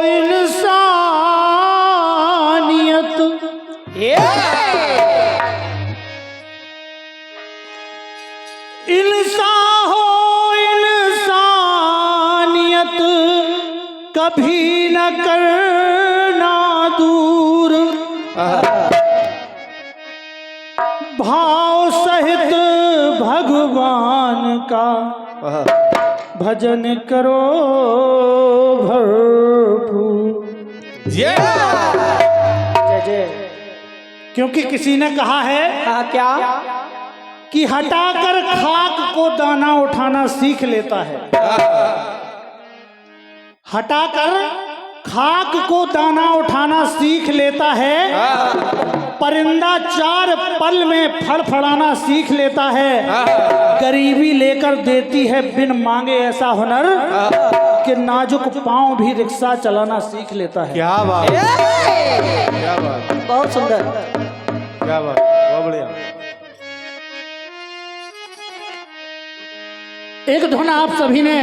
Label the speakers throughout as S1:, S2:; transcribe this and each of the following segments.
S1: इंसानियत, इंसान हो इंसानियत, कभी न करना दूर, भाव सहित भगवान का भजन करो भरपूर।
S2: जय जय।
S1: क्योंकि किसी ने कहा है
S2: क्या
S1: कि हटाकर खाक को दाना उठाना सीख लेता है, हटाकर खाक को दाना उठाना सीख लेता है, परिंदा 4 पल में फड़फड़ाना सीख लेता है, गरीबी लेकर देती है बिन मांगे ऐसा हुनर कि नाजुक पांव भी रिक्शा चलाना सीख लेता है।
S3: क्या बात, क्या बात,
S2: बहुत सुंदर,
S3: क्या बात, बहुत बढ़िया।
S1: एक धुन आप सभी ने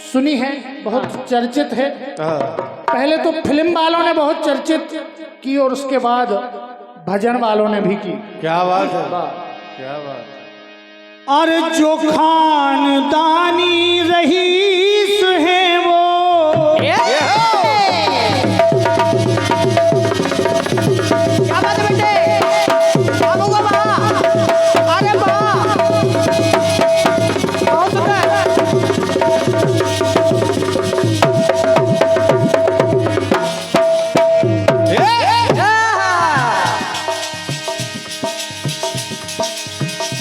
S1: सुनी है, बहुत चर्चित है। पहले तो फिल्म वालों ने बहुत चर्चित की और उसके बाद भजन वालों ने भी की।
S3: क्या बात है, क्या बात।
S1: और जो खानदानी रईस है वो,
S2: क्या बात है बेटे, अरे वाह, बहुत सुंदर।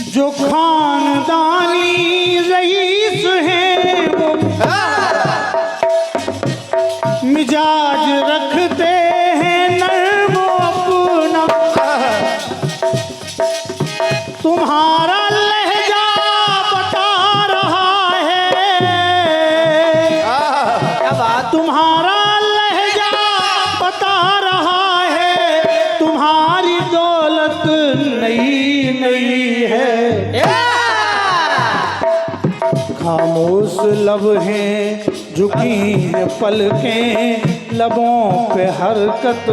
S1: जो खानदानी रईस है वो, मिजाज रखते हैं नर्म अपना, तुम्हारा लहजा बता रहा है,
S2: क्या बात,
S1: तुम्हारा लहजा बता रहा है, तुम्हारी दौलत नई नई है। खामोश लब हैं झुकी हैं पलकें, लबों पे हरकत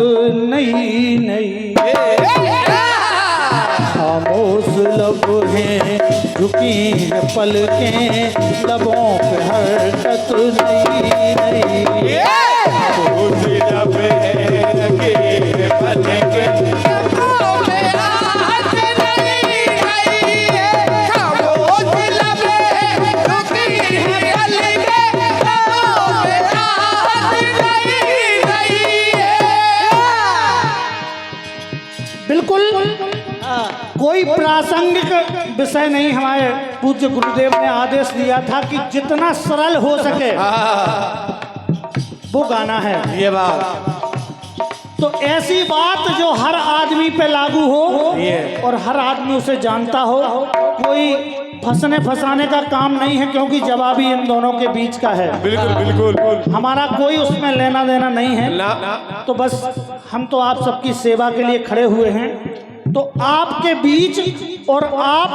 S1: नई नई। खामोश लब हैं झुकी हैं पलकें, लबों पे हरकत नई नई। बिल्कुल कोई प्रासंगिक विषय नहीं, हमारे पूज्य गुरुदेव ने आदेश दिया था कि जितना सरल हो सके वो गाना है।
S3: ये बात,
S1: तो ऐसी बात जो हर आदमी पे लागू हो और हर आदमी उसे जानता हो, कोई फंसने फंसाने का काम नहीं है, क्योंकि जवाबी इन दोनों के बीच का है।
S3: बिल्कुल बिल्कुल,
S1: हमारा कोई उसमें लेना देना नहीं है। तो बस हम तो आप सबकी सेवा के लिए खड़े हुए हैं। तो आपके बीच और आप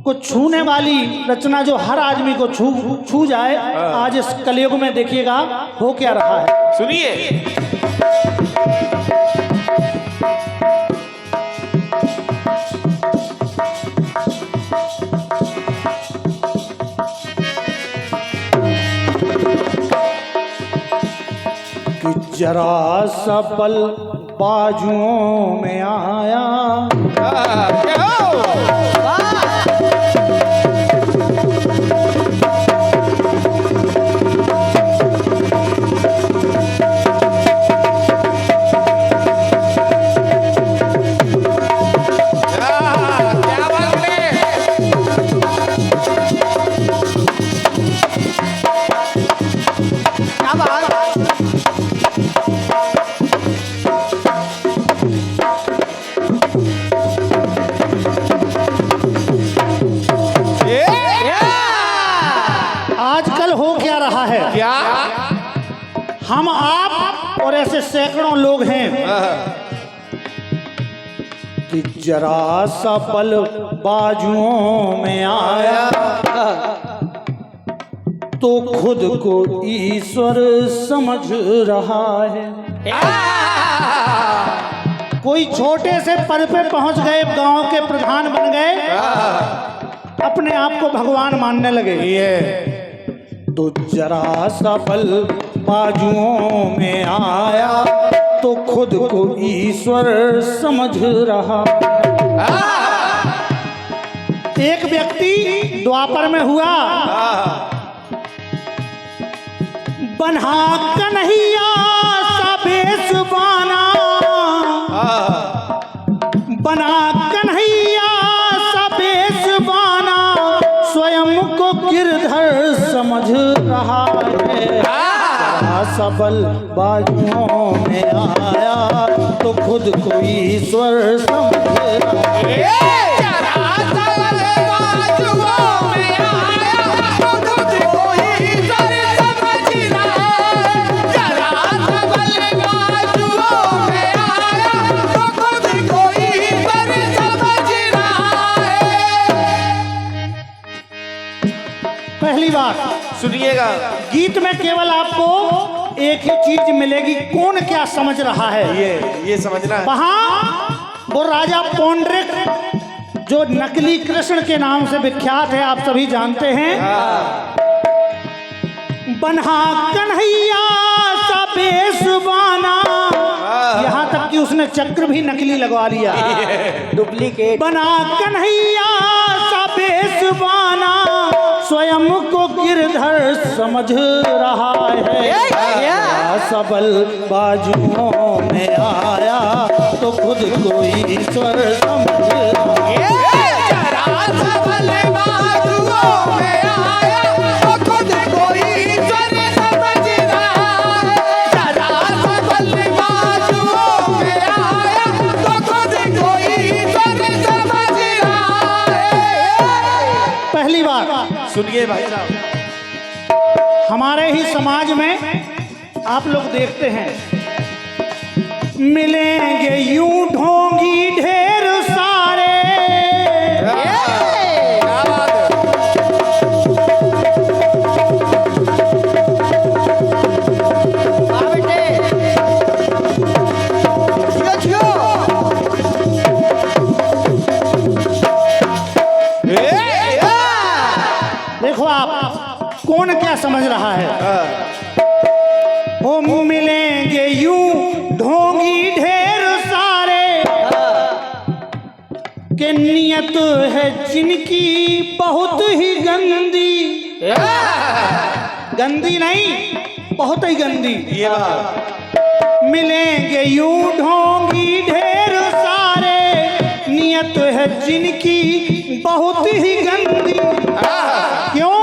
S1: को छूने वाली रचना जो हर आदमी को छू जाए, आज इस कलयुग में देखिएगा हो क्या रहा है।
S3: सुनिए।
S1: कि जरा सा पल बाजुओं में आया, हम आप और ऐसे सैकड़ों लोग हैं कि जरा सा पल बाजुओं में आया तो खुद को ईश्वर समझ रहा है। कोई छोटे से पद पे पहुंच गए, गांव के प्रधान बन गए, अपने आप को भगवान मानने लगे। तो जरा सा बल बाजुओं में आया तो खुद को ईश्वर समझ रहा। एक व्यक्ति द्वापर में हुआ, बन्हा कन्हैया सा बेजुबाना, बना कन्हैया सा बेजुबाना, स्वयं को गिरधर समझ रहा है। सबल बाजुओं में आया तो खुद को ईश्वर समझ रहा है। पहली बात
S3: सुनिएगा,
S1: गीत में केवल आपको एक ही चीज मिलेगी, कौन क्या समझ रहा है
S3: ये समझना है।
S1: वहां वो राजा पौंड्रिक जो नकली कृष्ण के नाम से विख्यात है, आप सभी जानते हैं। बन्हा कन्हैया सा बेजुबाना, यहाँ तक कि उसने चक्र भी नकली लगवा लिया,
S2: डुप्लीकेट।
S1: बना कन्हैया सा बेजुबाना, स्वयं को गिरधर समझ रहा है। सबल बाजुओं में आया तो खुद को ईश्वर समझ रहा है। पहली बात
S3: सुनिए भाई साहब,
S1: हमारे ही समाज में आप लोग देखते हैं, मिलेंगे यूं ढोंगी ढेर सारे, देखो आप कौन क्या समझ रहा है। वो मिलेंगे यूं ढोंगी ढेर सारे, के नियत है जिनकी बहुत ही गंदी, गंदी नहीं बहुत ही गंदी।
S3: ये बात
S1: मिलेंगे यूं ढोंगी ढेर सारे, नियत है जिनकी बहुत ही गंदी। क्यों?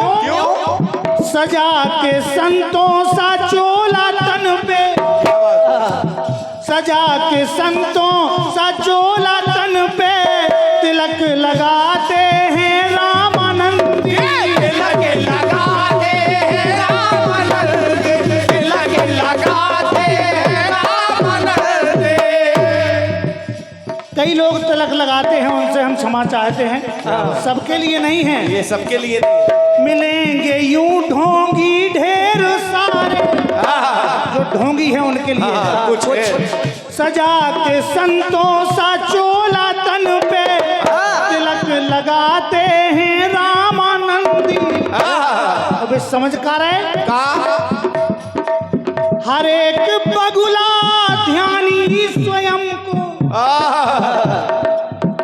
S1: सजा के संतों सा चोला तन पे, सजा के संतों सा चोला तन पे, तिलक लगाते हैं रामानंदी, तिलक लगाते हैं रामानंदी, तिलक लगाते हैं रामानंदी। कई लोग तिलक लगाते हैं, उनसे हम क्षमा चाहते हैं, सबके लिए नहीं है,
S3: ये सबके लिए।
S1: मिलेंगे यूं ढोंगी ढेर सारे, जो ढोंगी है उनके लिए
S3: कुछ
S1: सजा के संतों सा चोला तन पे, तिलक लगाते हैं रामानंदी। अब समझ का रहे हर एक बगुला ध्यानी स्वयं को।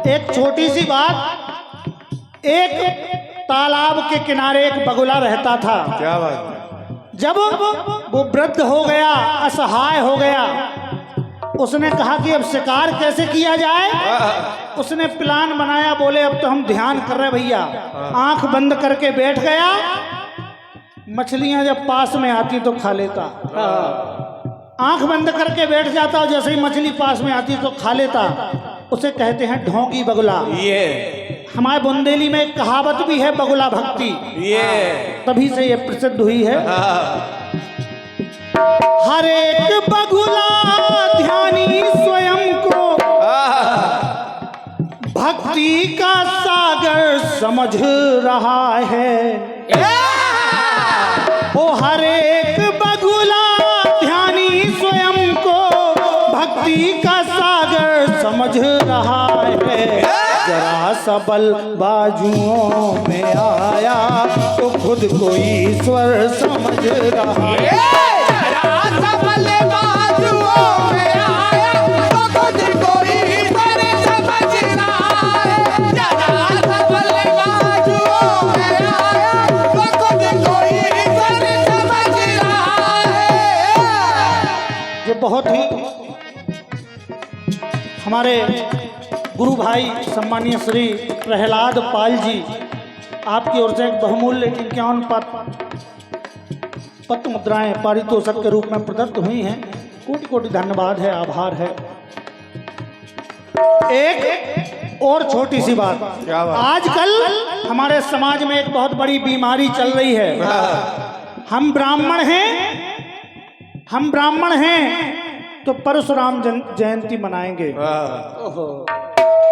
S1: एक छोटी सी बात, एक तालाब के किनारे एक बगुला रहता था।
S3: क्या बात।
S1: जब वो वृद्ध हो गया, असहाय हो गया, उसने कहा कि अब शिकार कैसे किया जाए। उसने प्लान बनाया, बोले अब तो हम ध्यान कर रहे भैया। आंख बंद करके बैठ गया, मछलियां जब पास में आती तो खा लेता, आंख बंद करके बैठ जाता और जैसे ही मछली पास में आती तो खा लेता। उसे कहते हैं ढोंगी बगुला।
S3: ये
S1: हमारे बुंदेली में एक कहावत भी है, बगुला भक्ति,
S3: ये
S1: तभी से ये प्रसिद्ध हुई है। हर एक बगुला ध्यानी स्वयं को, भक्ति का सागर समझ रहा है। भक्ति का सागर समझ रहा है। जरा सा बल बाजुओं में आया तो खुद को ईश्वर समझ रहा है। ये बहुत ही हमारे गुरु भाई सम्मानीय श्री प्रहलाद पाल जी, आपकी ओर से एक बहुमूल्य 51 पत्र मुद्राएं पारितोषक के रूप में प्रदत्त हुई हैं। कोटि कोटि धन्यवाद है, आभार है। एक और छोटी सी बात, आजकल हमारे समाज में एक बहुत बड़ी बीमारी चल रही है। हम ब्राह्मण हैं तो परशुराम जयंती मनाएंगे।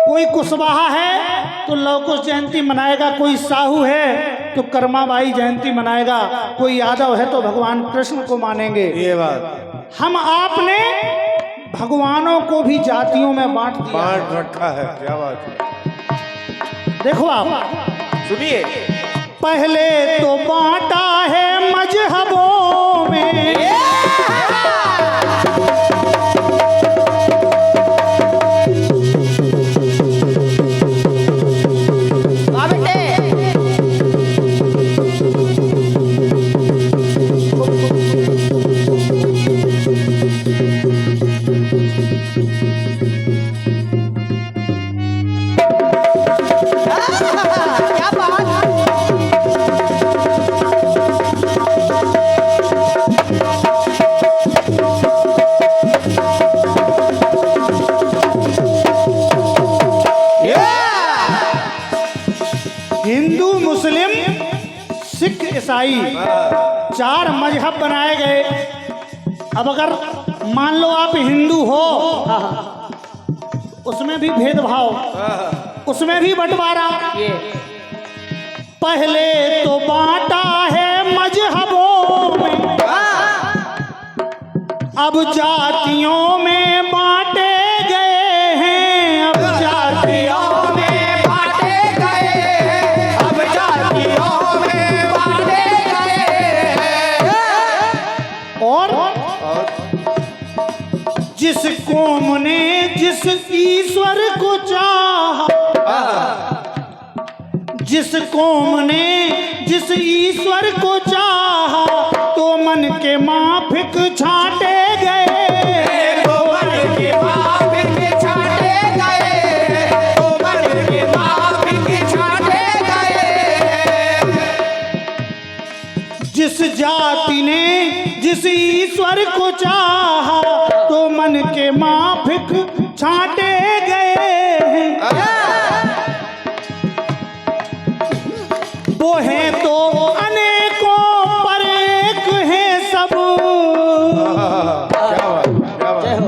S1: कोई कुशवाहा है तो लवकुश जयंती मनाएगा, कोई साहू है तो कर्माबाई जयंती मनाएगा, कोई यादव है तो भगवान कृष्ण को मानेंगे।
S3: ये बात
S1: हम आपने भगवानों को भी जातियों में बांट
S3: रखा है। क्या बात है,
S1: देखो आप
S3: सुनिए।
S1: पहले तो बांटा है मजहबों में, हिंदू मुस्लिम सिख ईसाई 4 मजहब बनाए गए। अब अगर मान लो आप हिंदू हो, उसमें भी भेदभाव, उसमें भी बंटवारा। पहले तो बांटा है मजहबों में, अब जातियों में बांटे गए हैं। अब जातियों में बांटे गए हैं, अब जातियों में बांटे गए हैं। और जिस कौम ने जिस ईश्वर को चाहा, जिस कौम ने जिस ईश्वर को चाहा, तो मन के माफिक छांटे गए, तो मन के माफिक छांटे गए, तो मन के माफिक छांटे गए। जिस जाति ने जिस ईश्वर को चाहा, तो मन के माफिक छांटे गए हैं। वो हैं तो अनेकों पर एक हैं सब।
S3: क्या बात,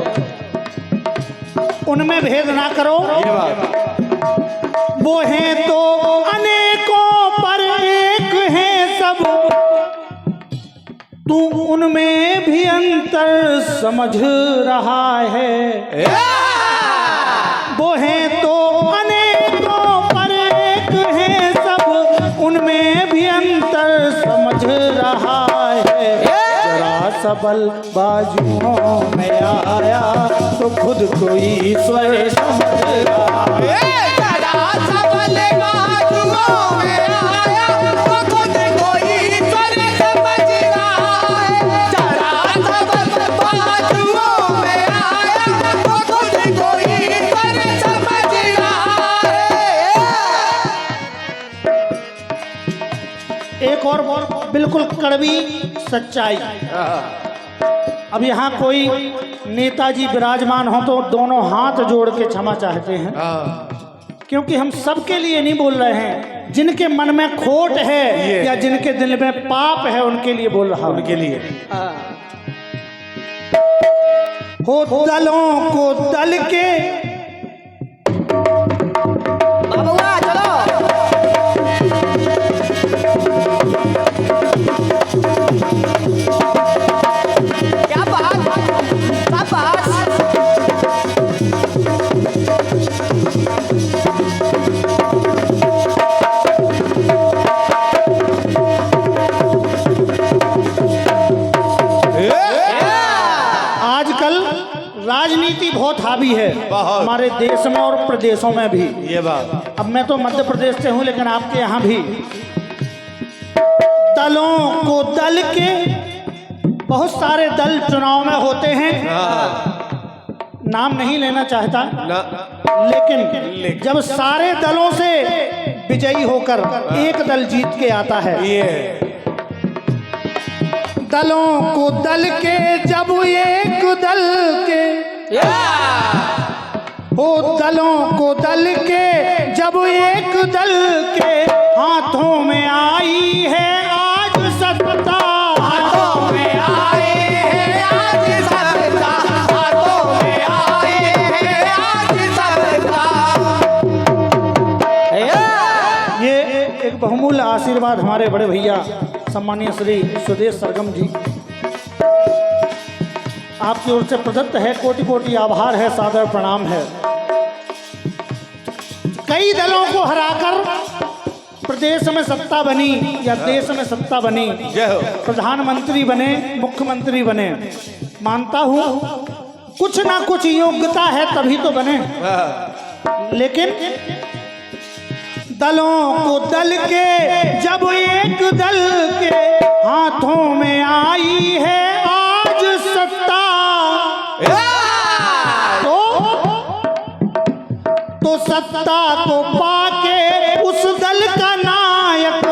S1: उनमें भेद ना करो। वो हैं तो अनेकों पर एक हैं सब, तू उनमें भी अंतर समझ रहा है। वो हैं तो अनेकों पर एक हैं सब, उनमें भी अंतर समझ रहा है। जरा सा बल बाजुओं में आया तो खुद को ईश्वर समझ रहा है।
S2: जरा सा बल बाजुओं में आया तो खुद को ईश्वर समझ रहा है। जरा सा बल बाजुओं में आया तो खुद को ईश्वर समझ रहा है।
S1: एक और बिल्कुल कड़वी सच्चाई। अब यहाँ कोई नेताजी विराजमान हो तो दोनों हाथ जोड़ के क्षमा चाहते हैं, क्योंकि हम सबके लिए नहीं बोल रहे हैं। जिनके मन में खोट है या जिनके दिल में पाप है, उनके लिए बोल रहा हूं।
S3: उनके लिए
S1: हो दलों को दल के
S2: बाबूआ चलो। क्या बात, क्या बात।
S1: राजनीति बहुत हावी है
S3: बहुत।
S1: हमारे देश में और प्रदेशों में भी।
S3: ये बात।
S1: अब मैं तो मध्य प्रदेश से हूं, लेकिन आपके यहाँ भी दलों को दल के बहुत सारे दल चुनाव में होते हैं। नाम नहीं लेना चाहता, लेकिन जब सारे दलों से विजयी होकर एक दल जीत के आता है,
S3: ये
S1: दलों को दल के जब एक दल के हो, दलों को दल के जब एक दल के हाथों में आई है आज सत्ता,
S2: हाथों में आए हैं आज सत्ता, हाथों में आए हैं आज सत्ता।
S1: ये एक बहुमूल्य आशीर्वाद हमारे बड़े भैया सम्मानीय श्री सुदेश सरगम जी आपकी ओर से प्रदत्त है। कोटि कोटि आभार है, सादर प्रणाम है। कई दलों को हराकर प्रदेश में सत्ता बनी या देश में सत्ता बनी,
S3: जय हो।
S1: प्रधानमंत्री बने, मुख्यमंत्री बने। मानता हूं कुछ ना कुछ योग्यता है तभी तो बने, लेकिन दलों को दल के जब एक दल के हाथों में आई है आज सत्ता, तो सत्ता को पाके उस दल का नायक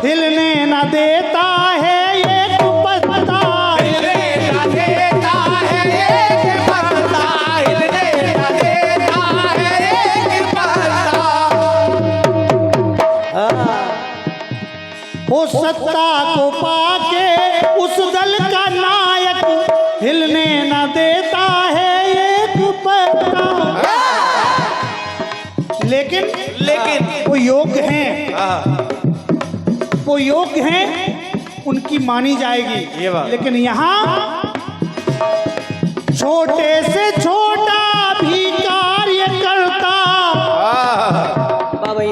S1: हिलने न देता है एक पत्ता,
S2: हिलने न देता है एक पत्ता, हिलने न देता है एक पत्ता।
S1: वो सत्ता को पाके उस दल का नायक हिलने न देता है एक पत्ता। लेकिन वो योग्य हैं, वो योग्य हैं, उनकी मानी जाएगी।
S3: ये बात।
S1: लेकिन यहाँ छोटे से छोटा भी कार्य करता,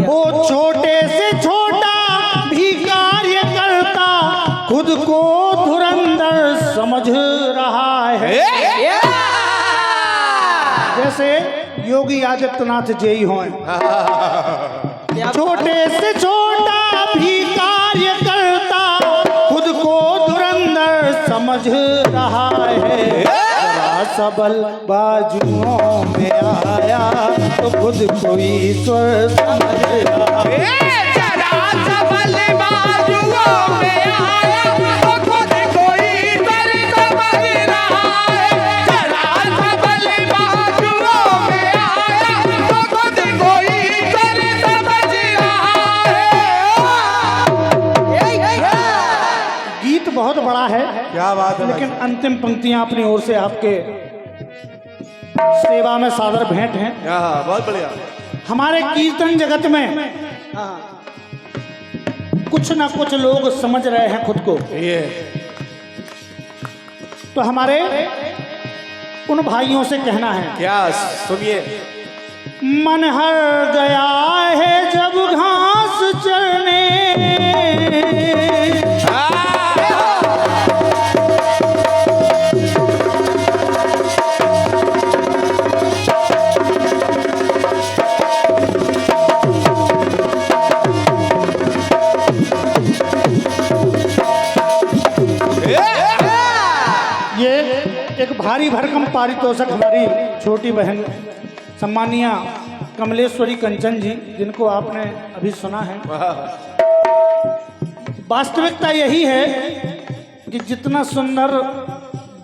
S1: वो छोटे से छोटा भी कार्य करता खुद को धुरंधर समझ रहा है। जैसे योगी आदित्यनाथ जी हों, छोटे से छोटा भी कार्य करता खुद को धुरंधर समझ रहा है। जरा सबल बाजुओं में आया तो खुद को ईश्वर समझ रहा है।
S2: जरा सबल बाजुओं में आया तो खुद को ईश्वर समझ रहा है। जरा सबल बाजुओं में आया तो खुद को ईश्वर समझ रहा है।
S1: गीत बहुत बड़ा है,
S3: क्या बात है।
S1: लेकिन अंतिम पंक्तियां अपनी ओर से आपके सेवा में सादर भेंट हैं।
S3: बहुत बढ़िया।
S1: हमारे कीर्तन जगत में कुछ ना कुछ लोग समझ रहे हैं खुद को,
S3: ये
S1: तो हमारे उन भाइयों से कहना है,
S3: क्या सुनिए।
S1: मन हर गया है जब घास चरने, ये एक भारी भरकम पारितोषक हमारी छोटी बहन सम्मानिया कमलेश्वरी कंचन जी, जिनको आपने अभी सुना है। वास्तविकता यही है कि जितना सुंदर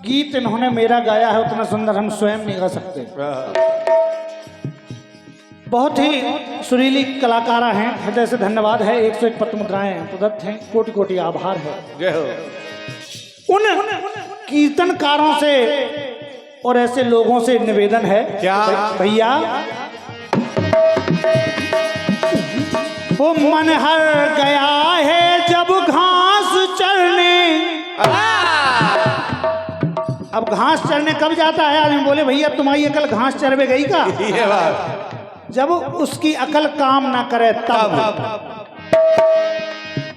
S1: गीत इन्होंने मेरा गाया है उतना सुंदर हम स्वयं नहीं गा सकते। बहुत ही सुरीली कलाकारा हैं, हृदय से धन्यवाद है। 101 पत्र मुद्राएं प्रदत्त हैं, कोटि कोटि आभार है।
S3: जय हो।
S1: उन कीर्तनकारों से और ऐसे लोगों से निवेदन है,
S3: क्या?
S1: भैया वो मन हर गया है जब घास चरने। अब घास चरने कब जाता है आदमी? बोले भैया तुम्हारी अकल घास चरवे गई का?
S3: ये बात।
S1: जब उसकी अकल काम ना करे तब।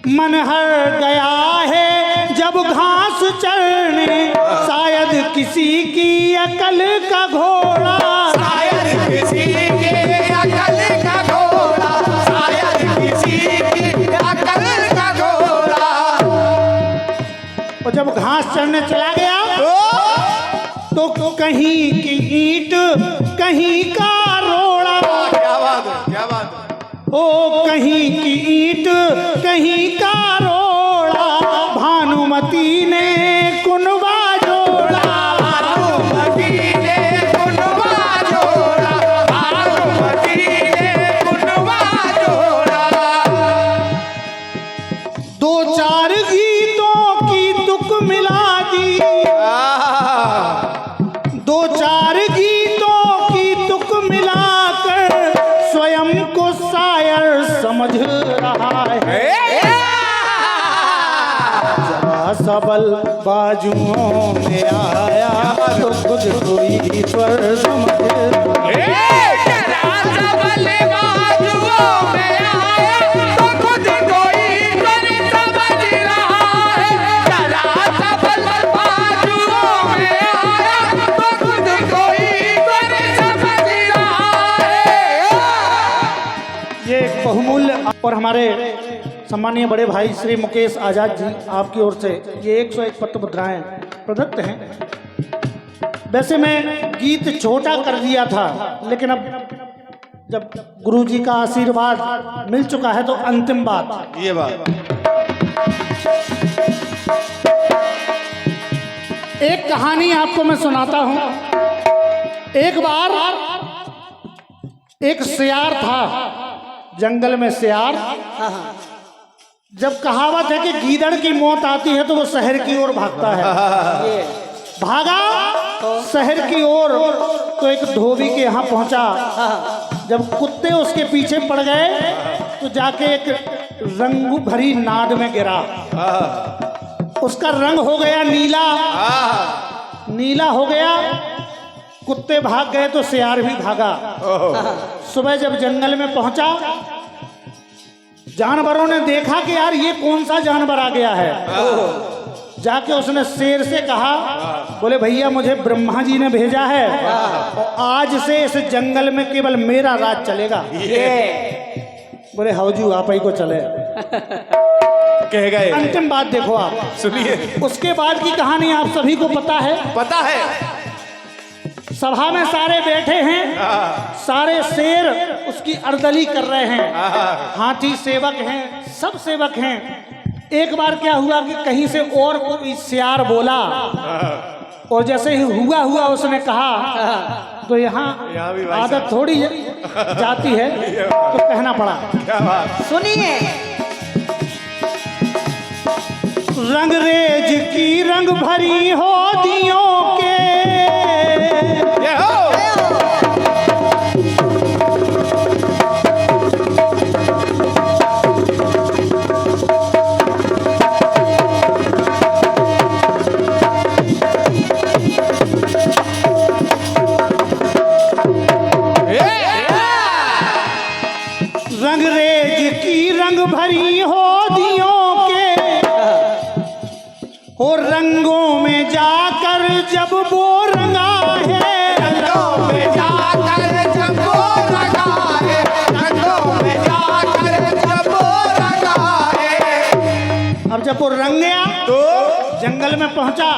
S1: मन हर गया है जब घास चरने, शायद किसी की अकल का घोड़ा,
S2: शायद किसी के अकल का घोड़ा, शायद किसी की अकल का घोड़ा।
S1: और जब घास चढ़ने चला गया तो कहीं की ईंट कहीं का रोड़ा,
S3: क्या बात है, क्या बात है।
S1: ओ कहीं की ईंट कहीं का रोड़ा, भानुमती ने कुनबा जोड़ा,
S2: भानुमती ने कुनबा जोड़ा, भानुमती ने कुनबा जोड़ा।
S1: दो चार गीतों की तुक मिला दी, दो चार गीतों की तुक मिलाकर स्वयं को शायर समझ रहा है। जरा सबल बाजुओं में आया तो खुद को ईश्वर समझ रहा है।
S2: जरा सबल बाजुओं में आया तो खुद को ईश्वर समझ रहा है। जरा सबल बाजुओं में आया तो खुद को ईश्वर समझ रहा है।
S1: ये एक बहुमूल्य और हमारे सम्मानीय बड़े भाई श्री मुकेश आजाद जी आपकी ओर से ये 101 पत्र मुद्राएं प्रदत्त हैं। वैसे मैं गीत छोटा कर दिया था, लेकिन अब जब गुरु जी का आशीर्वाद मिल चुका है तो अंतिम बात,
S3: ये बात
S1: एक कहानी आपको मैं सुनाता हूं। एक बार एक सियार था, जंगल में सियार। जब कहावत है कि गीदड़ की मौत आती है तो वो शहर की ओर भागता है, भागा शहर की ओर तो एक धोबी के यहाँ पहुंचा। जब कुत्ते उसके पीछे पड़ गए तो जाके एक रंग भरी नाद में गिरा। उसका रंग हो गया नीला, नीला हो गया। कुत्ते भाग गए तो सियार भी भागा। सुबह जब जंगल में पहुंचा, जानवरों ने देखा कि यार ये कौन सा जानवर आ गया है। जाके उसने शेर से कहा, बोले भैया मुझे ब्रह्मा जी ने भेजा है और आज से इस जंगल में केवल मेरा राज चलेगा। बोले हौजू आप ही को चले।
S3: कह गए।
S1: अंतिम बात देखो आप,
S3: सुनिए।
S1: उसके बाद की कहानी आप सभी को पता है।
S3: पता है।
S1: सभा में सारे बैठे हैं, सारे शेर उसकी अर्दली कर रहे हैं, हाथी सेवक हैं, सब सेवक हैं। एक बार क्या हुआ कि कहीं से और कोई सियार बोला और जैसे ही हुआ उसने कहा तो यहाँ
S3: भी भाई
S1: आदत थोड़ी जाती है तो कहना पड़ा।
S3: क्या बात।
S2: सुनिए।
S1: रंगरेज की रंग भरी होदियों के,
S3: ये हो।
S1: रंगरेज की रंग भरी होदियों के, और रंगों में जाकर जब वो रंगा है,
S2: रंगों में जाकर जब वो रंगा है, रंगों में जाकर जब वो रंगा है।
S1: अब जब वो रंग गया
S3: तो
S1: जंगल में पहुंचा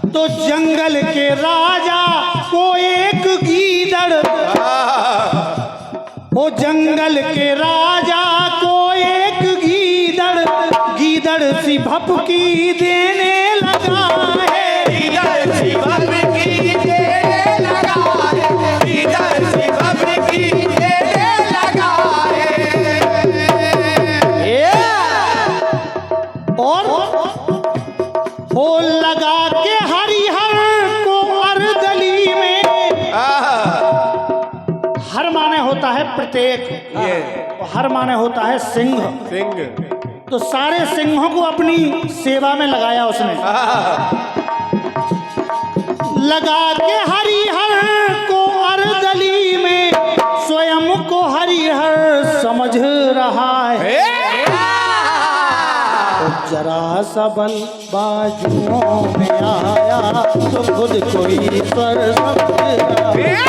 S1: तो जंगल के राजा को एक गीदड़, वो जंगल के राजा को एक गीदड़, गीदड़ सी भपकी देने लगा है।
S2: गीदड़ सी भपकी देने लगा है, गीदड़ सी भपकी देने लगा है।
S1: और वो लगा के हरिहर को अर्दली में, हर माने होता है प्रत्येक, हर माने होता है सिंह।
S3: सिंह।
S1: तो सारे सिंहों को अपनी सेवा में लगाया उसने। लगा के हरिहर को अर्दली में, स्वयं को हरिहर समझ रहा है। तो जरा सबल बाजुओं में आया तो खुद को ईश्वर समझ रहा है।